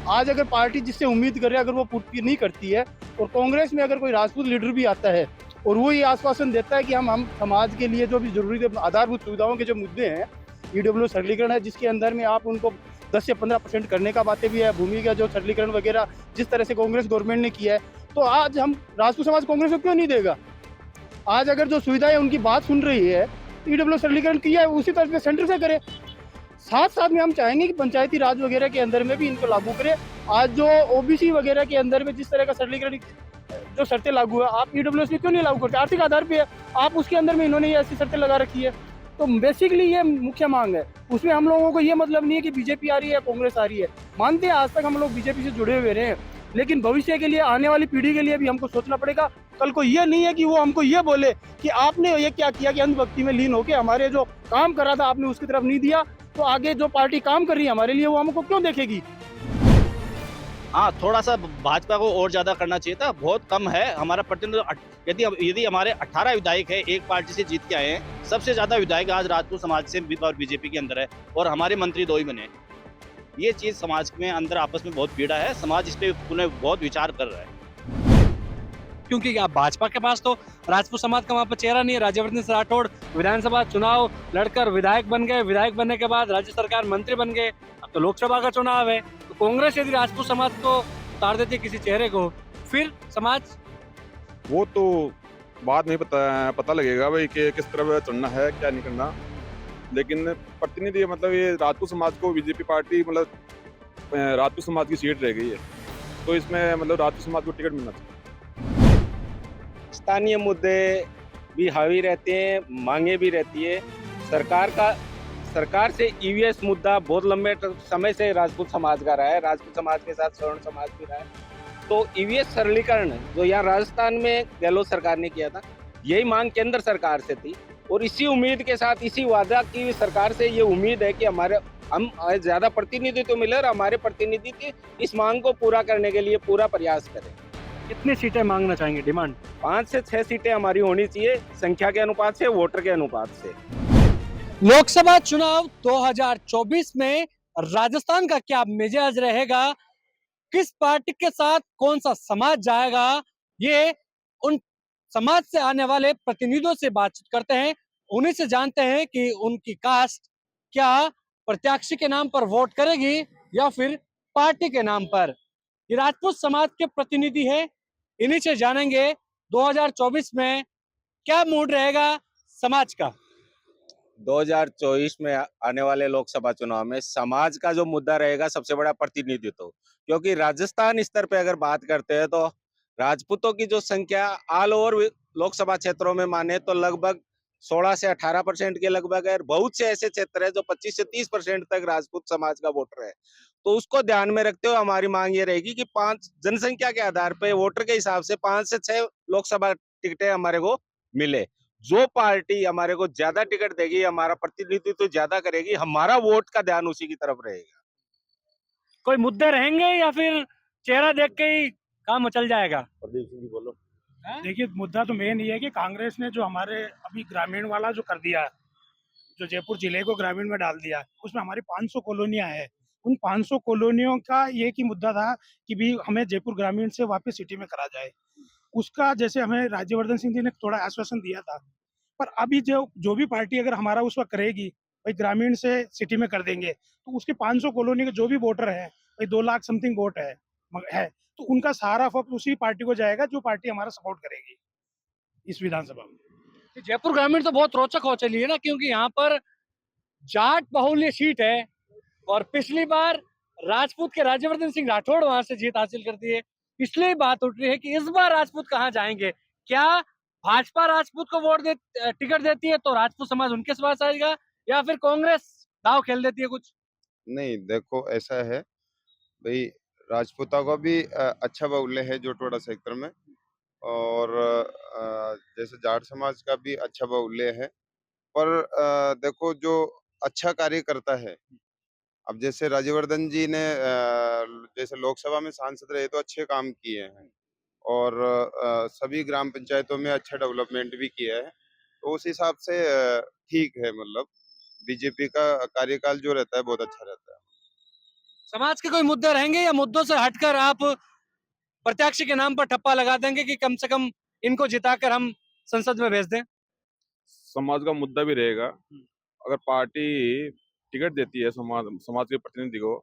आज अगर पार्टी जिससे उम्मीद करे अगर वो पूर्ति नहीं करती है, और कांग्रेस में अगर कोई राजपूत लीडर भी आता है और वो ये आश्वासन देता है कि हम समाज के लिए जो भी जरूरी आधारभूत सुविधाओं के जो मुद्दे हैं, ईडब्ल्यू सरलीकरण है जिसके अंदर में आप उनको 10 से 15% करने का बातें भी है, भूमि का जो सरलीकरण वगैरह जिस तरह से कांग्रेस गवर्नमेंट ने किया है, तो आज हम राजपूत समाज कांग्रेस को क्यों नहीं देगा? आज अगर जो सुविधाएं उनकी बात सुन रही है, ईडब्ल्यू सरलीकरण किया है उसी तरह से सेंटर से करे। साथ साथ में हम चाहेंगे कि पंचायती राज वगैरह के अंदर में भी इनको लागू करें। आज जो ओबीसी वगैरह के अंदर में जिस तरह का सरलीकरण जो शर्तें लागू है, आप ईडब्ल्यूएस में क्यों नहीं लागू करते? आर्थिक आधार पे है, आप उसके अंदर में इन्होंने ये ऐसी शर्तें लगा रखी है। तो बेसिकली ये मुख्य मांग है, उसमें हम लोगों को ये मतलब नहीं है कि बीजेपी आ रही है कांग्रेस आ रही है। मानते हैं आज तक हम लोग बीजेपी से जुड़े हुए रहे हैं, लेकिन भविष्य के लिए आने वाली पीढ़ी के लिए भी हमको सोचना पड़ेगा। कल को ये नहीं है कि वो हमको ये बोले कि आपने ये क्या किया कि अंधभक्ति में लीन होकर हमारे जो काम कर रहा था आपने उसकी तरफ नहीं दिया, तो आगे जो पार्टी काम कर रही है हमारे लिए वो हमको क्यों देखेगी? हाँ, थोड़ा-सा भाजपा को और ज़्यादा करना चाहिए था, बहुत कम है हमारा प्रतिनिधित्व। यदि हमारे 18 विधायक हैं, एक पार्टी से जीत के आए हैं, सबसे ज़्यादा विधायक आज राजपूत समाज से और बीजेपी के अंदर है, और हमारे मंत्री 2 ही बने। ये चीज़ समाज में अंदर आपस में बहुत पीड़ा है, समाज इस पे पुनः बहुत विचार कर रहा है। क्योंकि आप भाजपा के पास तो राजपूत समाज का वहाँ पर चेहरा नहीं है। राज्यवर्धन सिंह राठौड़ विधानसभा चुनाव लड़कर विधायक बन गए, विधायक बनने के बाद राज्य सरकार मंत्री बन गए, अब तो लोकसभा का चुनाव है। तो कांग्रेस यदि राजपूत समाज को उतार देती है किसी चेहरे को, फिर समाज वो तो बाद में पता लगेगा भाई कि किस तरह चलना है क्या नहीं करना। लेकिन प्रतिनिधि मतलब ये राजपूत समाज को बीजेपी पार्टी मतलब राजपूत समाज की सीट रह गई है, तो इसमें मतलब राजपूत समाज को टिकट मिलना चाहिए। स्थानीय मुद्दे भी हावी रहते हैं, मांगे भी रहती है। सरकार से ईवीएस मुद्दा बहुत लंबे समय से राजपूत समाज का रहा है, राजपूत समाज के साथ स्वर्ण समाज भी रहा है। तो ईवीएस सरलीकरण जो यहाँ राजस्थान में गहलोत सरकार ने किया था, यही मांग केंद्र सरकार से थी, और इसी उम्मीद के साथ इसी वादा की सरकार से ये उम्मीद है कि हम ज्यादा प्रतिनिधित्व तो मिले और हमारे प्रतिनिधि की इस मांग को पूरा करने के लिए पूरा प्रयास करें। कितनी सीटें मांगना चाहेंगे डिमांड? 5 से 6 सीटें हमारी होनी चाहिए, संख्या के अनुपात से, वोटर के अनुपात से। लोकसभा चुनाव 2024 में राजस्थान का क्या मिजाज रहेगा, किस पार्टी के साथ कौन सा समाज जाएगा, ये उन समाज से आने वाले प्रतिनिधियों से बातचीत करते हैं, उन्हीं से जानते हैं कि उनकी कास्ट क्या प्रत्याशी के नाम पर वोट करेगी या फिर पार्टी के नाम पर। ये राजपूत समाज के प्रतिनिधि है, इन्हीं से जानेंगे 2024 में क्या मूड रहेगा समाज का। 2024 में आने वाले लोकसभा चुनाव में समाज का जो मुद्दा रहेगा सबसे बड़ा प्रतिनिधित्व, क्योंकि राजस्थान स्तर पे अगर बात करते हैं तो राजपूतों की जो संख्या ऑल ओवर लोकसभा क्षेत्रों में माने तो लगभग 16 से 18% के लगभग है। बहुत से ऐसे क्षेत्र है जो 25 से 30% तक राजपूत समाज का वोटर है। तो उसको ध्यान में रखते हुए हमारी मांग ये रहेगी कि 5 जनसंख्या के आधार पर वोटर के हिसाब से 5 से 6 लोकसभा टिकटें हमारे को मिले। जो पार्टी हमारे को ज्यादा टिकट देगी, हमारा प्रतिनिधित्व तो ज्यादा करेगी, हमारा वोट का ध्यान उसी की तरफ रहेगा। कोई मुद्दे रहेंगे या फिर चेहरा देख के ही काम चल जाएगा? प्रदीप सिंह जी बोलो। देखिए, मुद्दा तो मेन ये है कि कांग्रेस ने जो हमारे अभी ग्रामीण वाला जो कर दिया, जो जयपुर जिले को ग्रामीण में डाल दिया, उसमें हमारी 500 कॉलोनियां हैं। उन 500 कॉलोनियों का एक ही मुद्दा था कि भी हमें जयपुर ग्रामीण से वापस सिटी में करा जाए। उसका जैसे हमें राज्यवर्धन सिंह जी ने थोड़ा आश्वासन दिया था, पर अभी जो भी पार्टी अगर हमारा उस वक्त करेगी, भाई ग्रामीण से सिटी में कर देंगे, तो उसके 500 कॉलोनी के जो भी वोटर है, भाई 2 लाख समथिंग वोट है, तो उनका सारा वक्त उसी पार्टी को जाएगा जो पार्टी हमारा सपोर्ट करेगी इस विधानसभा में। जयपुर ग्रामीण तो बहुत रोचक हो चली है ना, क्योंकि यहाँ पर जाट बहुल्य सीट है और पिछली बार राजपूत के राज्यवर्धन सिंह राठौड़ वहां से जीत हासिल करती है। इसलिए बात उठ रही है कि इस बार राजपूत कहाँ जाएंगे। क्या भाजपा राजपूत को टिकट देती है तो राजपूत समाज उनके पास आएगा, या फिर कांग्रेस दाव खेल देती है कुछ? नहीं, देखो ऐसा है भाई, राजपूता का भी अच्छा बाहुल्य है जोटवाड़ा सेक्टर में, और जैसे जाट समाज का भी अच्छा बाहुल्य है। पर देखो जो अच्छा कार्य करता है, अब जैसे राज्यवर्धन जी ने जैसे लोकसभा में सांसद रहे तो अच्छे काम किए हैं, और सभी ग्राम पंचायतों में अच्छा डेवलपमेंट भी किया है, तो उस हिसाब से ठीक है। मतलब बीजेपी का कार्यकाल जो रहता है बहुत अच्छा रहता है। समाज के कोई मुद्दे रहेंगे या मुद्दों से हटकर आप प्रत्याशी के नाम पर ठप्पा लगा देंगे कि कम से कम इनको जिताकर हम संसद में भेज दें? समाज का मुद्दा भी रहेगा। अगर पार्टी टिकट देती है समाज के प्रतिनिधि को,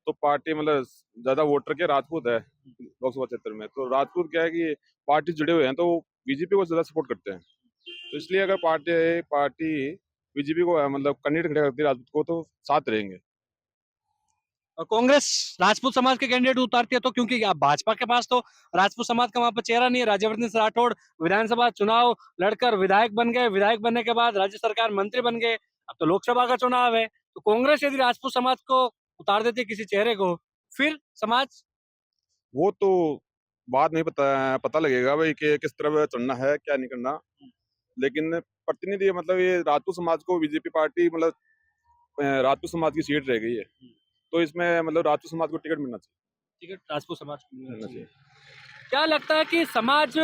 तो पार्टी मतलब ज्यादा वोटर के राजपूत है लोकसभा क्षेत्र में, तो राजपूत क्या है कि पार्टी जुड़े हुए हैं तो बीजेपी को ज्यादा सपोर्ट करते हैं। तो इसलिए अगर पार्टी पार्टी बीजेपी को मतलब कैंडिडेट खड़ा करती है राजपूत को, तो साथ रहेंगे। और कांग्रेस राजपूत समाज के कैंडिडेट उतारती है तो, क्योंकि अब भाजपा के पास तो राजपूत समाज का वहां पर चेहरा नहीं है। राज्यवर्धन सिंह राठौड़ विधानसभा चुनाव लड़कर विधायक बन गए, विधायक बनने के बाद राज्य सरकार मंत्री बन गए, अब तो लोकसभा का चुनाव है। तो कांग्रेस यदि राजपूत समाज को उतार देती है किसी चेहरे को, फिर समाज वो तो बाद में पता लगेगा भाई कि किस तरफ चुनना है, क्या नहीं करना। लेकिन प्रतिनिधि मतलब ये राजपूत समाज को बीजेपी पार्टी मतलब राजपूत समाज की सीट रह गई है, तो इसमें मतलब राजपूत समाज को टिकट मिलना चाहिए। टिकट राजपूत समाज को मिलना मिलना चाहिए। चाहिए। क्या लगता है कि समाज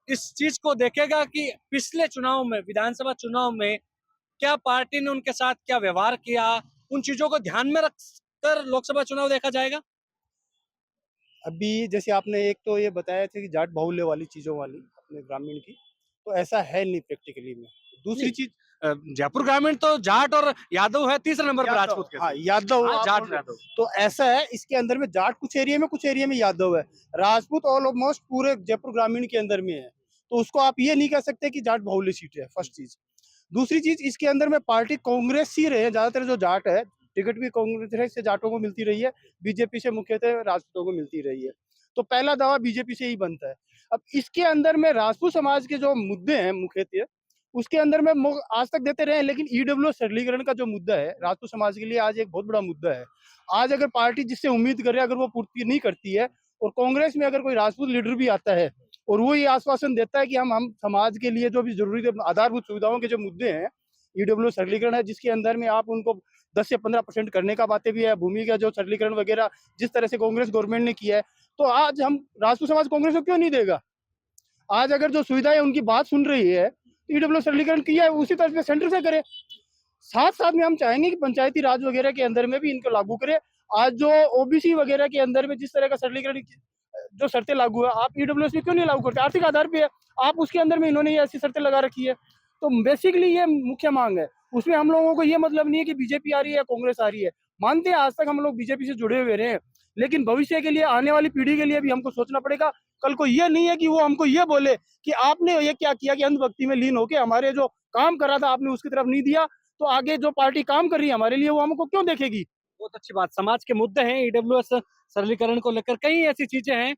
इस चीज को देखेगा कि पिछले चुनाव में, विधानसभा चुनाव में क्या पार्टी ने उनके साथ क्या व्यवहार किया, उन चीजों को ध्यान में रखकर लोकसभा चुनाव देखा जाएगा? अभी जैसे आपने एक तो ये बताया था कि जाट बाहुल्य वाली चीज़ों वाली अपने ग्रामीण की, तो ऐसा है नहीं प्रैक्टिकली में। दूसरी चीज़ जयपुर ग्रामीण तो जाट और यादव है, तीसरे नंबर पर राजपूत के। हाँ, यादव हाँ, आप जाट बोल रहे हो। यादव। तो ऐसा है, इसके अंदर में जाट कुछ एरिया में यादव है, राजपूत ऑलमोस्ट पूरे जयपुर ग्रामीण के अंदर में है। तो उसको आप ये नहीं कह सकते कि जाट बाहुल्य सीट है, फर्स्ट चीज। दूसरी चीज, इसके अंदर में पार्टी कांग्रेस ही रहे, ज्यादातर जो जाट है टिकट भी कांग्रेस से जाटों को मिलती रही है, बीजेपी से मुख्यतः राजपूतों को मिलती रही है। तो पहला दावा बीजेपी से ही बनता है। अब इसके अंदर में राजपूत समाज के जो मुद्दे हैं मुख्यतः, उसके अंदर में आज तक देते रहे, लेकिन ईडब्ल्यूएस सरलीकरण का जो मुद्दा है राजपूत समाज के लिए आज एक बहुत बड़ा मुद्दा है। आज अगर पार्टी जिससे उम्मीद करे अगर वो पूर्ति नहीं करती है, और कांग्रेस में अगर कोई राजपूत लीडर भी आता है और वो ये आश्वासन देता है कि हम समाज के लिए जो भी जरूरी आधारभूत सुविधाओं के जो मुद्दे हैं, ईडब्ल्यूएस सरलीकरण है जिसके अंदर में आप उनको 10 से 15% करने का बातें भी है, भूमि का जो सरलीकरण वगैरह जिस तरह से कांग्रेस गवर्नमेंट ने किया है, तो आज हम राजपूत समाज कांग्रेस को क्यों नहीं देगा? आज अगर जो सुविधाएं उनकी बात सुन रही है, ईडब्ल्यू सरलीकरण किया है, उसी तरह से सेंटर से करे। साथ साथ में हम चाहेंगे कि पंचायती राज वगैरह के अंदर में भी इनको लागू करे। आज जो ओबीसी वगैरह के अंदर में जिस तरह का सरलीकरण जो शर्तें लागू है, आप ईडब्ल्यूएस में क्यों नहीं लागू करते? आर्थिक आधार पे है, आप उसके अंदर में इन्होंने ये ऐसी शर्तें लगा रखी है। तो बेसिकली ये मुख्य मांग है, उसमें हम लोगों को ये मतलब नहीं है कि बीजेपी आ रही है या कांग्रेस आ रही है। मानते हैं आज तक हम लोग बीजेपी से जुड़े हुए रहे हैं, लेकिन भविष्य के लिए, आने वाली पीढ़ी के लिए भी हमको सोचना पड़ेगा। कल को ये नहीं है कि वो हमको ये बोले कि आपने ये क्या किया कि अंधभक्ति में लीन होके हमारे जो काम कर रहा था आपने उसकी तरफ नहीं दिया, तो आगे जो पार्टी काम कर रही है हमारे लिए वो हमको क्यों देखेगी? बहुत अच्छी बात। समाज के मुद्दे हैं, ईडब्ल्यूएस सरलीकरण को लेकर कई ऐसी चीजें हैं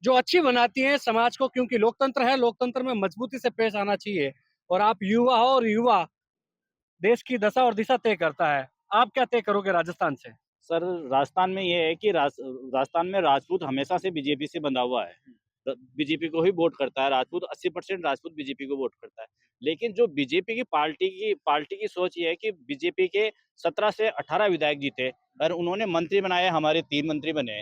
जो अच्छी बनाती हैं समाज को, क्योंकि लोकतंत्र है, लोकतंत्र में मजबूती से पेश आना चाहिए। और आप युवा हो, और युवा देश की दशा और दिशा तय करता है। आप क्या तय करोगे राजस्थान से? सर, राजस्थान में ये है कि राजस्थान में राजपूत हमेशा से बीजेपी से बंधा हुआ है। बीजेपी को ही वोट करता है राजपूत, 80% राजपूत बीजेपी को वोट करता है। लेकिन जो बीजेपी की पार्टी की सोच ये है कि बीजेपी के 17 से 18 विधायक जीते और उन्होंने मंत्री बनाए, हमारे 3 मंत्री बने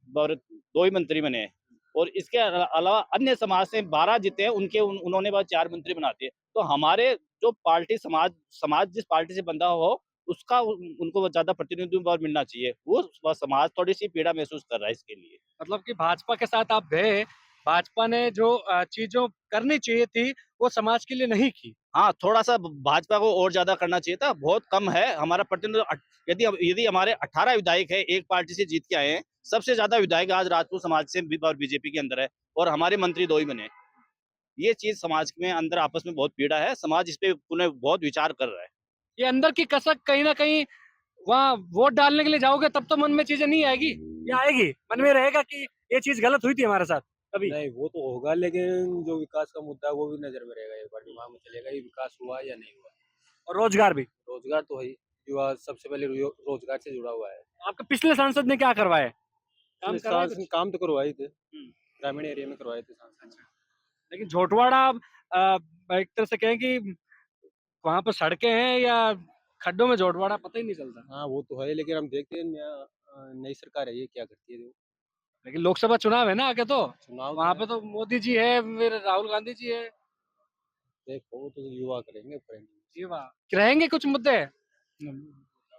और 2 ही मंत्री बने, और इसके अलावा अन्य समाज से 12 जीते हैं, उन्होंने बस 4 मंत्री बना दिए। तो हमारे जो पार्टी समाज जिस पार्टी से बंधा हो उसका उनको ज्यादा प्रतिनिधित्व मिलना चाहिए। वो समाज थोड़ी सी पीड़ा महसूस कर रहा है इसके लिए। मतलब कि भाजपा के साथ आप गए, भाजपा ने जो चीजों करनी चाहिए थी वो समाज के लिए नहीं की। हाँ, थोड़ा सा भाजपा को और ज्यादा करना चाहिए था, बहुत कम है हमारा प्रतिनिधित्व। यदि हमारे 18 विधायक है एक पार्टी से जीत के आए हैं, सबसे ज्यादा विधायक आज राजपूत समाज से और बीजेपी के अंदर है, और हमारे मंत्री 2 ही बने। ये चीज समाज में अंदर आपस में बहुत पीड़ा है, समाज इस पे पुनः बहुत विचार कर रहा है। ये अंदर की कसक कहीं ना कहीं, वहाँ वोट डालने के लिए जाओगे तब तो मन में चीजें नहीं आएगी, या आएगी? मन में रहेगा कि ये चीज गलत हुई थी हमारे साथ कभी? नहीं, वो तो होगा, लेकिन जो विकास का मुद्दा है वो भी नजर में रहेगा, एक बार दिमाग में चलेगा ये विकास हुआ या नहीं हुआ। और रोजगार भी। रोजगार तो है ही, युवा सबसे पहले रोजगार से जुड़ा हुआ है। आपके पिछले सांसद ने क्या करवाया? काम करवाया कुछ? काम तो करवाए थे, ग्रामीण एरिया में करवाए थे सांसद ने। लेकिन झोटवाड़ा एक तरह से कहें कि वहां पर सड़कें हैं या खड्डों में झोटवाड़ा पता ही नहीं चलता। हाँ, वो तो है, लेकिन हम देखते हैं नई सरकार है ये क्या करती है। लेकिन लोकसभा चुनाव है ना आगे, तो चुनाव वहां पे तो मोदी जी है, फिर राहुल गांधी जी है। देखो तो युवा करेंगे जी वाह, रहेंगे कुछ मुद्दे?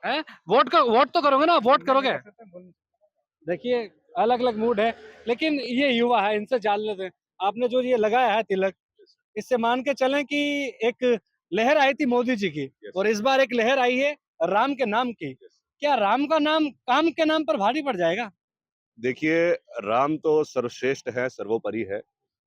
है? वोट तो करोगे ना, वोट करोगे? देखिए अलग अलग मूड है, लेकिन ये युवा है, इनसे जान लेते हैं। आपने जो ये लगाया है तिलक, इससे मान के चलें कि एक लहर आई थी मोदी जी की, और इस बार एक लहर आई है राम के नाम की। क्या राम का नाम काम के नाम पर भारी पड़ जाएगा? देखिए, राम तो सर्वश्रेष्ठ है, सर्वोपरि है,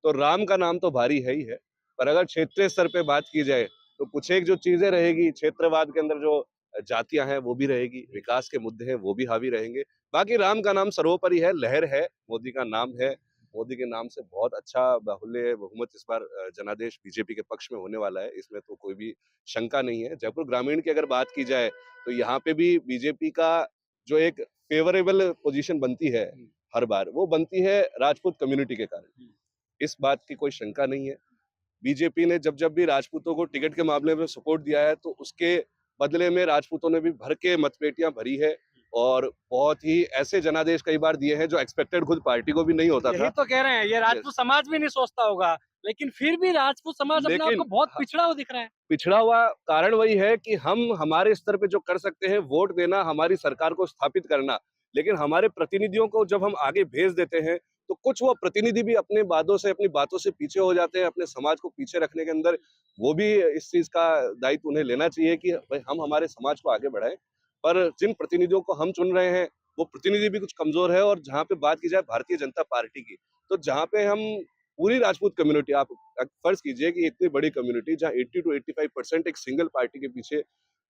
तो राम का नाम तो भारी है ही है। पर अगर क्षेत्रीय स्तर पे बात की जाए, तो कुछ एक जो चीजें रहेगी, क्षेत्रवाद के अंदर जो जातियां हैं वो भी रहेगी, विकास के मुद्दे हैं वो भी हावी रहेंगे। बाकी राम का नाम सर्वोपरि है, लहर है, मोदी का नाम है। मोदी के नाम से बहुत अच्छा बाहुल्य बहुमत इस बार जनादेश बीजेपी के पक्ष में होने वाला है, इसमें तो कोई भी शंका नहीं है। जयपुर ग्रामीण की अगर बात की जाए, तो यहाँ पे भी बीजेपी का जो एक फेवरेबल पोजीशन बनती है हर बार, वो बनती है राजपूत कम्युनिटी के कारण। इस बात की कोई शंका नहीं है। बीजेपी ने जब जब भी राजपूतों को टिकट के मामले में सपोर्ट दिया है, तो उसके बदले में राजपूतों ने भी भर के मतपेटियां भरी है, और बहुत ही ऐसे जनादेश कई बार दिए हैं जो एक्सपेक्टेड खुद पार्टी को भी नहीं होता यही था। तो कह रहे हैं, ये राजपूत समाज भी नहीं सोचता होगा, लेकिन फिर भी राजपूत समाज अपने आप लेकिन को बहुत पिछड़ा हुआ दिख रहा है। पिछड़ा हुआ कारण वही है कि हम हमारे स्तर पे जो कर सकते हैं, वोट देना, हमारी सरकार को स्थापित करना, लेकिन हमारे प्रतिनिधियों को जब हम आगे भेज देते हैं, तो कुछ वो प्रतिनिधि भी अपने वादों से, अपनी बातों से पीछे हो जाते हैं। अपने समाज को पीछे रखने के अंदर वो भी इस चीज का दायित्व उन्हें लेना चाहिए कि भाई हम हमारे समाज को आगे बढ़ाएं। पर जिन प्रतिनिधियों को हम चुन रहे हैं, वो प्रतिनिधि भी कुछ कमजोर है। और जहाँ पे बात की जाए भारतीय जनता पार्टी की, तो जहाँ पे हम पूरी राजपूत कम्युनिटी, आप फर्ज कीजिए कि इतनी बड़ी कम्युनिटी जहाँ 80 to 85% एक सिंगल पार्टी के पीछे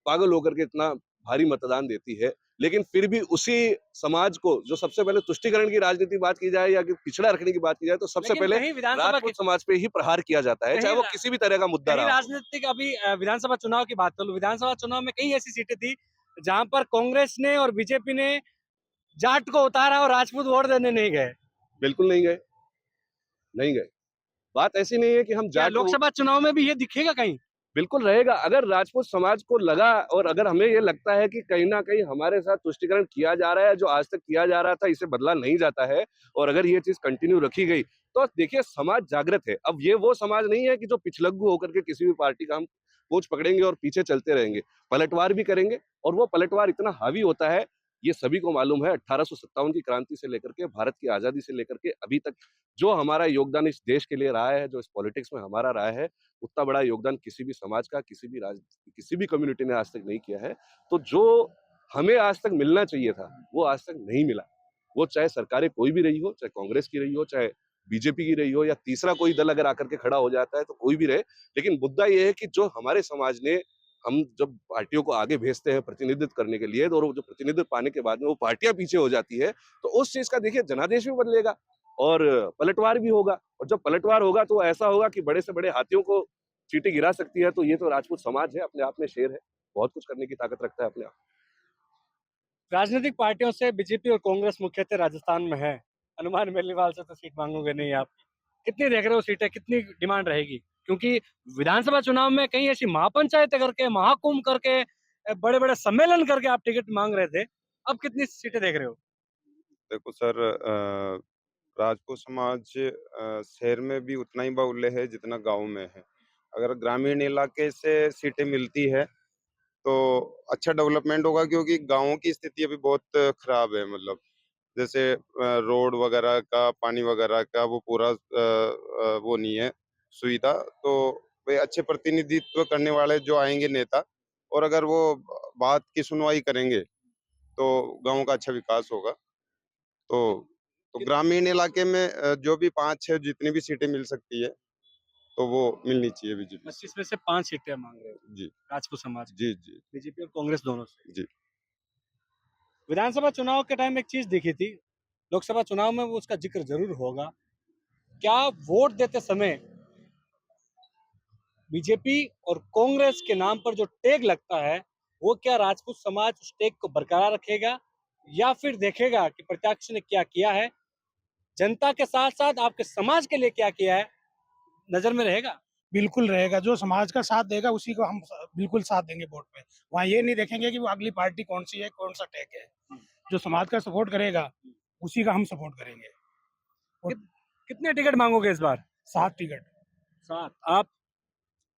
पागल होकर के इतना भारी मतदान देती है, लेकिन फिर भी उसी समाज को, जो सबसे पहले तुष्टिकरण की राजनीति बात की जाए या कि पिछड़ा रखने की बात की जाए, तो सबसे लेकिन पहले कहीं विधानसभा राजपूत समाज पे ही प्रहार किया जाता है, कहीं चाहे वो रा- किसी भी तरह का मुद्दा कहीं रहा हो। राजनीतिक अभी विधानसभा चुनाव की बात कर लूं, विधानसभा चुनाव में कई ऐसी सीटें थी जहां पर कांग्रेस ने और बीजेपी ने जाट को उतारा और राजपूत वोट देने नहीं गए। बिल्कुल नहीं गए, नहीं गए। बात ऐसी नहीं है कि हम क्या जाट को, लोकसभा चुनाव में भी ये दिखेगा कहीं? बिल्कुल रहेगा। अगर राजपूत समाज को लगा, और अगर हमें ये लगता है कि कहीं ना कहीं हमारे साथ तुष्टिकरण किया जा रहा है, जो आज तक किया जा रहा था इसे बदला नहीं जाता है, और अगर ये चीज कंटिन्यू रखी गई, तो देखिए समाज जागृत है। अब ये वो समाज नहीं है कि जो पिछलग्गू होकर के किसी भी पार्टी का हम पोच पकड़ेंगे और पीछे चलते रहेंगे। पलटवार भी करेंगे, और वो पलटवार इतना हावी होता है, ये सभी को मालूम है। 1857 की क्रांति से लेकर के, भारत की आजादी से लेकर के अभी तक जो हमारा योगदान इस देश के लिए रहा है, जो इस पॉलिटिक्स में हमारा रहा है, उतना बड़ा योगदान किसी भी समाज का, किसी भी कम्युनिटी ने आज तक नहीं किया है। तो जो हमें आज तक मिलना चाहिए था, वो आज तक नहीं मिला। वो चाहे सरकारें कोई भी रही हो, चाहे कांग्रेस की रही हो, चाहे बीजेपी की रही हो, या तीसरा कोई दल अगर आकर के खड़ा हो जाता है तो कोई भी रहे, लेकिन मुद्दा ये है कि जो हमारे समाज ने, हम जब पार्टियों को आगे भेजते हैं प्रतिनिधित्व करने के लिए, तो जो प्रतिनिधित्व पाने के बाद में वो पार्टियां पीछे हो जाती है, तो उस चीज का देखिए जनादेश भी बदलेगा और पलटवार भी होगा। और जब पलटवार होगा तो ऐसा होगा कि बड़े से बड़े हाथियों को चींटी गिरा सकती है। तो ये तो राजपूत समाज है, अपने आप में शेर है, बहुत कुछ करने की ताकत रखता है अपने आप। राजनीतिक पार्टियों से बीजेपी और कांग्रेस मुख्यतः राजस्थान में है। हनुमान बेनीवाल से तो सीट मांगोगे नहीं आप। कितनी देख रहे हो सीटें, कितनी डिमांड रहेगी? क्योंकि विधानसभा चुनाव में कहीं ऐसी महापंचायत करके, महाकुंभ करके, बड़े बड़े सम्मेलन करके आप टिकट मांग रहे थे। अब कितनी सीटें देख रहे हो? देखो सर, राजपूत समाज शहर में भी उतना ही बाहुल्य है जितना गांव में है। अगर ग्रामीण इलाके से सीटें मिलती है तो अच्छा डेवलपमेंट होगा, क्योंकि गाँवों की स्थिति अभी बहुत खराब है। मतलब जैसे रोड वगैरह का, पानी वगैरह का वो पूरा वो नहीं है सुविधा। तो वे अच्छे प्रतिनिधित्व करने वाले जो आएंगे नेता, और अगर वो बात की सुनवाई करेंगे तो गाँव का अच्छा विकास होगा। तो ग्रामीण इलाके में जो भी 5-6 जितनी भी सीटें मिल सकती है तो वो मिलनी चाहिए बीजेपी से। 25 में से 5 सीटें मांग रहे हो जी राजपूत समाज की, जी जी बीजेपी और कांग्रेस दोनों से। जी। विधानसभा चुनाव के टाइम एक चीज दिखी थी, लोकसभा चुनाव में वो उसका जिक्र जरूर होगा। क्या वोट देते समय बीजेपी और कांग्रेस के नाम पर जो टैग लगता है, वो क्या राजपूत समाज उस टैग को बरकरार रखेगा, या फिर देखेगा कि प्रत्याशी ने क्या किया है, जनता के साथ साथ आपके समाज के लिए क्या किया है, नजर में रहेगा? बिल्कुल रहेगा। जो समाज का साथ देगा उसी को हम बिल्कुल साथ देंगे वोट पे। वहाँ ये नहीं देखेंगे कि वो अगली पार्टी कौन सी है, कौन सा टैग है। जो समाज का सपोर्ट करेगा उसी का हम सपोर्ट करेंगे। कितने टिकट मांगोगे इस बार? 7 टिकट। 7। आप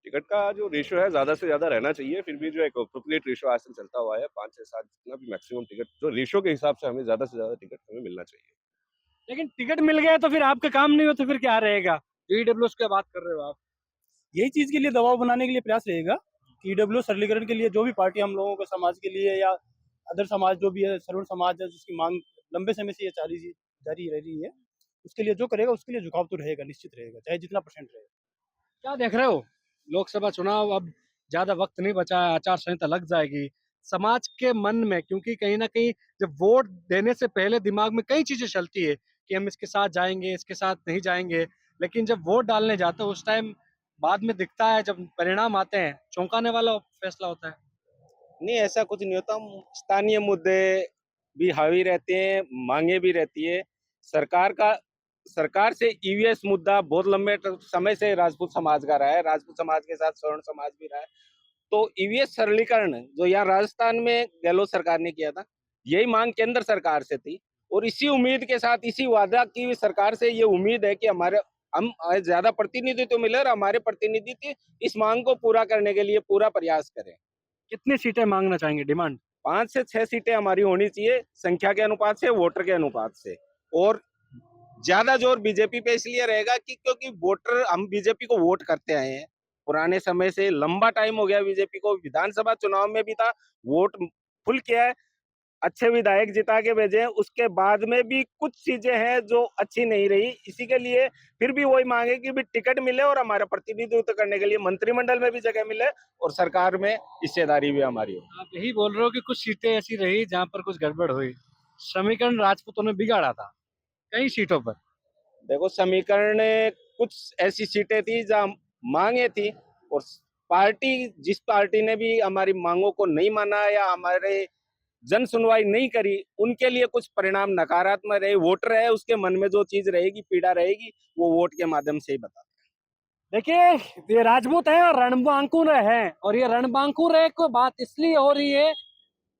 टिकट का जो रेशियो है ज्यादा से ज्यादा रहना चाहिए, फिर भी जो एक अप्रोप्रिएट रेशियो आज तक चलता हुआ है 5 से 7 जितना भी मैक्सिमम टिकट जो रेशियो के हिसाब से हमें ज्यादा से ज्यादा टिकट हमें मिलना चाहिए। लेकिन टिकट मिल गया तो फिर आपका काम नहीं हो तो फिर क्या रहेगा? ईडब्ल्यूएस की बात कर रहे हो आप। यही चीज़ के लिए दबाव बनाने के लिए प्रयास रहेगा कि ईडब्ल्यू सरलीकरण के लिए जो भी पार्टी हम लोगों के समाज के लिए या अदर समाज जो भी है, सर्व समाज है, जिसकी मांग लंबे समय से ये जारी रह रही है, उसके लिए जो करेगा उसके लिए झुकाव तो रहेगा, निश्चित रहेगा, चाहे जितना परसेंट रहेगा। क्या देख रहे हो? लोकसभा चुनाव अब ज्यादा वक्त नहीं बचा है, आचार संहिता लग जाएगी। समाज के मन में, क्योंकि कहीं ना कहीं जब वोट देने से पहले दिमाग में कई चीजें चलती है कि हम इसके साथ जाएंगे, इसके साथ नहीं जाएंगे, लेकिन जब वोट डालने जाते हो उस टाइम बाद में दिखता है, जब परिणाम आते हैं, चौंकाने वाला फैसला होता है। नहीं, ऐसा कुछ नहीं होता। स्थानीय मुद्दे भी हावी रहते हैं, मांगे भी रहती है। सरकार से ईवीएस मुद्दा बहुत लंबे समय से राजपूत समाज का रहा है, राजपूत समाज के साथ स्वर्ण समाज भी रहा है। तो ईवीएस सरलीकरण जो यहाँ राजस्थान में गहलोत सरकार ने किया था, यही मांग केंद्र सरकार से थी और इसी उम्मीद के साथ, इसी वादा की सरकार से ये उम्मीद है कि हम ज्यादा प्रतिनिधित्व मिले और हमारे प्रतिनिधि इस मांग को पूरा करने के लिए पूरा प्रयास करें। कितनी सीटें मांगना चाहेंगे डिमांड? 5 से 6 सीटें हमारी होनी चाहिए, संख्या के अनुपात से, वोटर के अनुपात से। और ज्यादा जोर बीजेपी पे इसलिए रहेगा कि क्योंकि वोटर, हम बीजेपी को वोट करते आए हैं पुराने समय से, लंबा टाइम हो गया बीजेपी को। विधानसभा चुनाव में भी था, वोट फुल किया है, अच्छे विधायक जिता के भेजे हैं, उसके बाद में भी कुछ चीजें हैं जो अच्छी नहीं रही। इसी के लिए फिर भी वही मांगे कि भी टिकट मिले और हमारा प्रतिनिधित्व करने के लिए मंत्रिमंडल में भी जगह मिले और सरकार में हिस्सेदारी भी हमारी हो। आप यही बोल रहे हो कि कुछ सीटें ऐसी रही जहां पर कुछ गड़बड़ हुई। समीकरण राजपूतों ने बिगाड़ा था कई सीटों पर। देखो, समीकरण कुछ ऐसी सीटें थी जहाँ मांगे थी और जिस पार्टी ने भी हमारी मांगों को नहीं माना या हमारे जन सुनवाई नहीं करी, उनके लिए कुछ परिणाम नकारात्मक रहे। वोटर है, उसके मन में जो चीज रहेगी, पीड़ा रहेगी, वो वोट के माध्यम से ही बता। देखिए, ये राजपूत है और रणबांकुर है, और ये रणबांकुर है को बात इसलिए हो रही है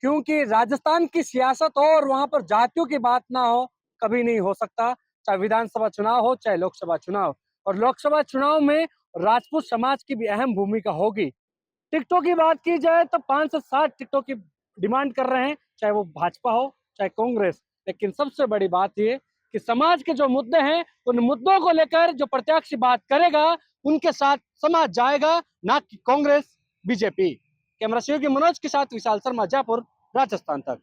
क्योंकि राजस्थान की सियासत हो और वहां पर जातियों की बात ना हो, कभी नहीं हो सकता। चाहे विधानसभा चुनाव हो, चाहे लोकसभा चुनाव। और लोकसभा चुनाव में राजपूत समाज की भी अहम भूमिका होगी। टिकटों की बात की जाए तो 5 से 7 टिकटों की डिमांड कर रहे हैं, चाहे वो भाजपा हो चाहे कांग्रेस। लेकिन सबसे बड़ी बात ये कि समाज के जो मुद्दे हैं, उन मुद्दों को लेकर जो प्रत्याशी बात करेगा, उनके साथ समाज जाएगा, ना कि कांग्रेस बीजेपी। कैमरा सहयोगी मनोज के साथ विशाल शर्मा, जयपुर, राजस्थान तक।